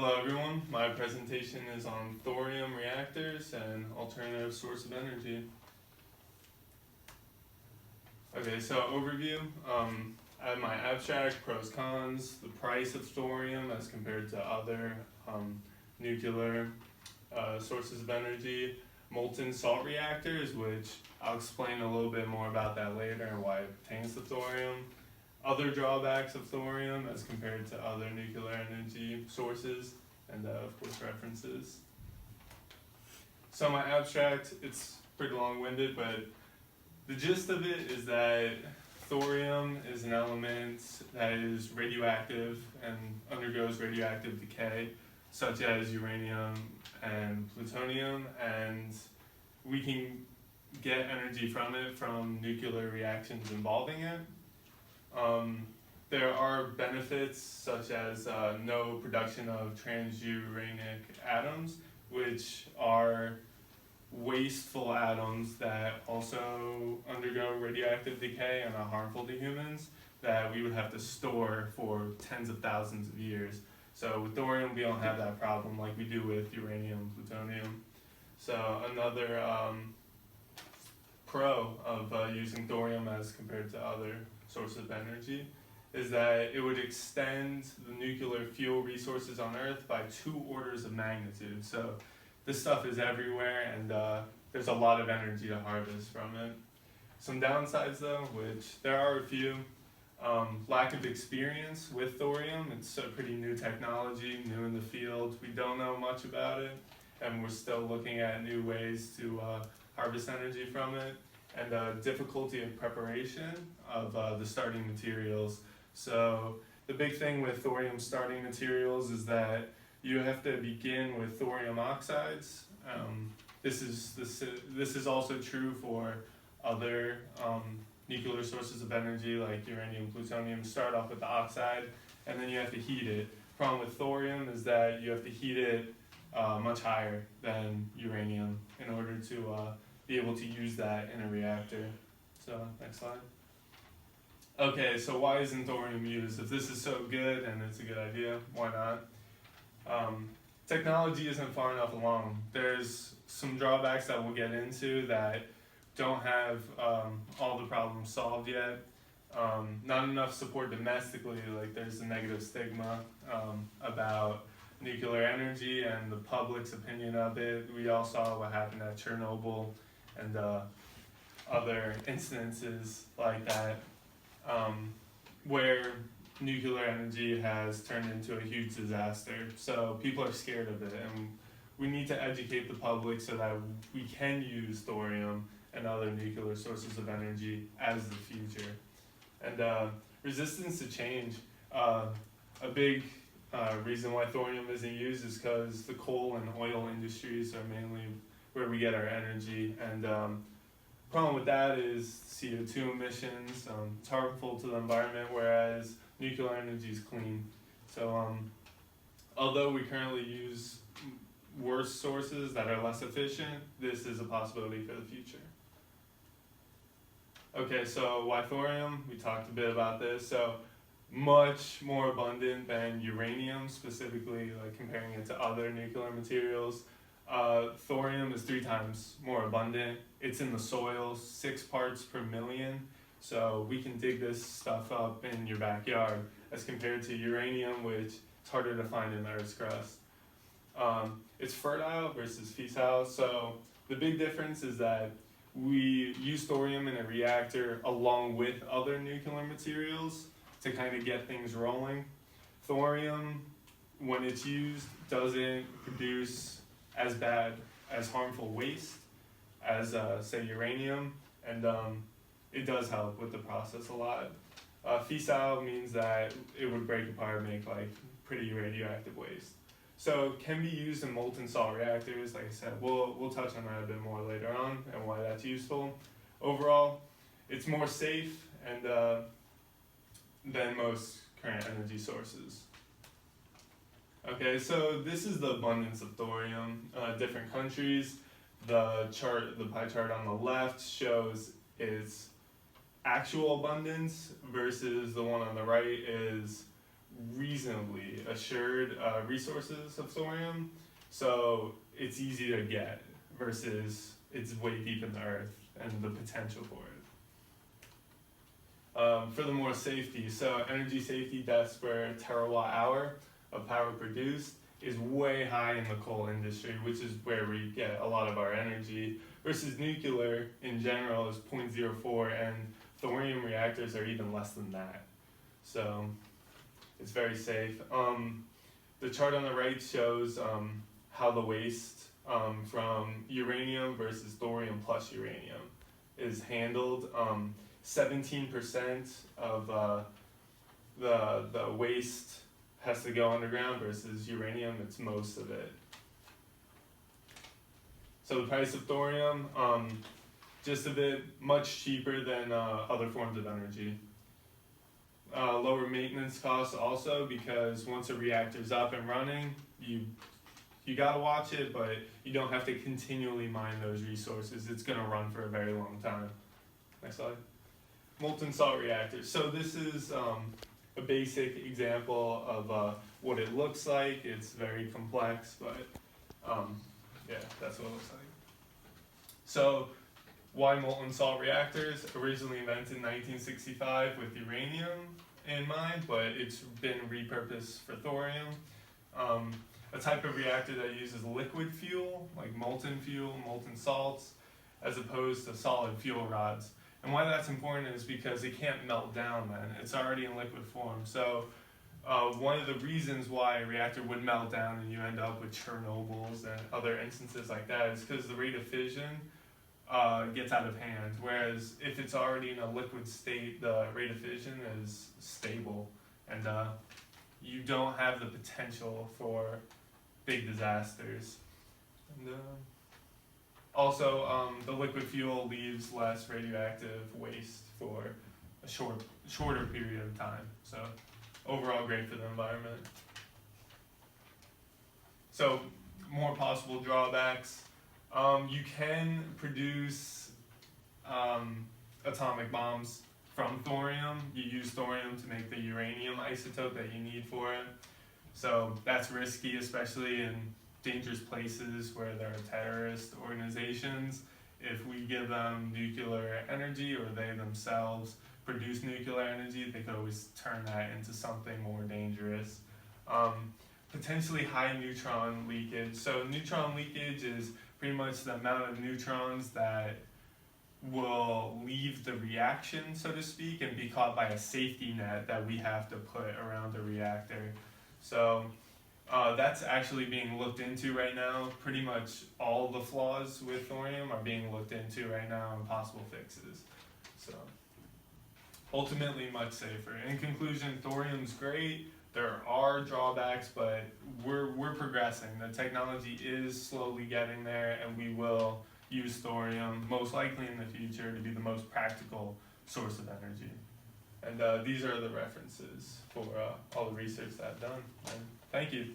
Hello everyone, my presentation is on thorium reactors and alternative source of energy. Okay, so overview, I have my abstract, pros, cons, the price of thorium as compared to other nuclear sources of energy, molten salt reactors, which I'll explain a little bit more about that later and why it pertains to thorium, other drawbacks of thorium as compared to other nuclear energy sources, and of course references. So my abstract, it's pretty long-winded, but the gist of it is that thorium is an element that is radioactive and undergoes radioactive decay, such as uranium and plutonium, and we can get energy from it from nuclear reactions involving it. There are benefits such as no production of transuranic atoms, which are wasteful atoms that also undergo radioactive decay and are harmful to humans that we would have to store for tens of thousands of years. So with thorium, we don't have that problem like we do with uranium and plutonium. So another pro of using thorium as compared to other sources of energy is that it would extend the nuclear fuel resources on Earth by 2 orders of magnitude. So this stuff is everywhere, and there's a lot of energy to harvest from it. Some downsides though, which there are a few, lack of experience with thorium. It's a pretty new technology, new in the field. We don't know much about it, and we're still looking at new ways to harvest energy from it, and difficulty of preparation of the starting materials. So the big thing with thorium starting materials is that you have to begin with thorium oxides. This is also true for other nuclear sources of energy like uranium, plutonium. Start off with the oxide, and then you have to heat it. Problem with thorium is that you have to heat it much higher than uranium in order to be able to use that in a reactor. So next slide. Okay, so why isn't thorium used? If this is so good and it's a good idea, why not? Technology isn't far enough along. There's some drawbacks that we'll get into that don't have all the problems solved yet. Not enough support domestically, like there's a negative stigma about nuclear energy and the public's opinion of it. We all saw what happened at Chernobyl and other incidences like that, where nuclear energy has turned into a huge disaster. So people are scared of it, and we need to educate the public so that we can use thorium and other nuclear sources of energy as the future. And resistance to change. A big reason why thorium isn't used is because the coal and oil industries are mainly where we get our energy, and problem with that is CO2 emissions. It's harmful to the environment, whereas nuclear energy is clean. So although we currently use worse sources that are less efficient, this is a possibility for the future. Okay, so why thorium? We talked a bit about this. So much more abundant than uranium, specifically like comparing it to other nuclear materials. Thorium is 3 times more abundant. It's in the soil, 6 parts per million. So we can dig this stuff up in your backyard as compared to uranium, which it's harder to find in the Earth's crust. It's fertile versus fissile. So the big difference is that we use thorium in a reactor along with other nuclear materials to kind of get things rolling. Thorium, when it's used, doesn't produce as bad, as harmful waste as say uranium, and it does help with the process a lot. Fissile means that it would break apart and make like pretty radioactive waste. So it can be used in molten salt reactors. Like I said, we'll touch on that a bit more later on and why that's useful. Overall, it's more safe and than most current energy sources. Okay, so this is the abundance of thorium. Different countries. The pie chart on the left shows its actual abundance versus the one on the right is reasonably assured resources of thorium, so it's easy to get versus it's way deep in the earth and the potential for it. Furthermore, safety. So energy safety deaths per terawatt hour of power produced is way high in the coal industry, which is where we get a lot of our energy, versus nuclear in general is 0.04, and thorium reactors are even less than that. So it's very safe. The chart on the right shows how the waste from uranium versus thorium plus uranium is handled. 17% of the waste has to go underground versus uranium, it's most of it. So the price of thorium, just a bit much cheaper than other forms of energy. Lower maintenance costs also, because once a reactor's up and running, you gotta watch it, but you don't have to continually mine those resources. It's gonna run for a very long time. Next slide. Molten salt reactors. So this is a basic example of what it looks like. It's very complex, but yeah, that's what it looks like. So why molten salt reactors? Originally invented in 1965 with uranium in mind, but it's been repurposed for thorium. A type of reactor that uses liquid fuel, like molten fuel, molten salts, as opposed to solid fuel rods. And why that's important is because it can't melt down then. It's already in liquid form. So one of the reasons why a reactor would melt down and you end up with Chernobyls and other instances like that is because the rate of fission gets out of hand. Whereas if it's already in a liquid state, the rate of fission is stable. And you don't have the potential for big disasters. And also, the liquid fuel leaves less radioactive waste for a shorter period of time. So overall great for the environment. So more possible drawbacks. You can produce atomic bombs from thorium. You use thorium to make the uranium isotope that you need for it. So that's risky, especially in dangerous places where there are terrorist organizations. If we give them nuclear energy, or they themselves produce nuclear energy, they could always turn that into something more dangerous. Potentially high neutron leakage. So neutron leakage is pretty much the amount of neutrons that will leave the reaction, so to speak, and be caught by a safety net that we have to put around the reactor. So that's actually being looked into right now. Pretty much all the flaws with thorium are being looked into right now and possible fixes. So ultimately much safer. In conclusion, thorium's great. There are drawbacks, but we're progressing. The technology is slowly getting there, and we will use thorium most likely in the future to be the most practical source of energy. And these are the references for all the research that I've done. And thank you.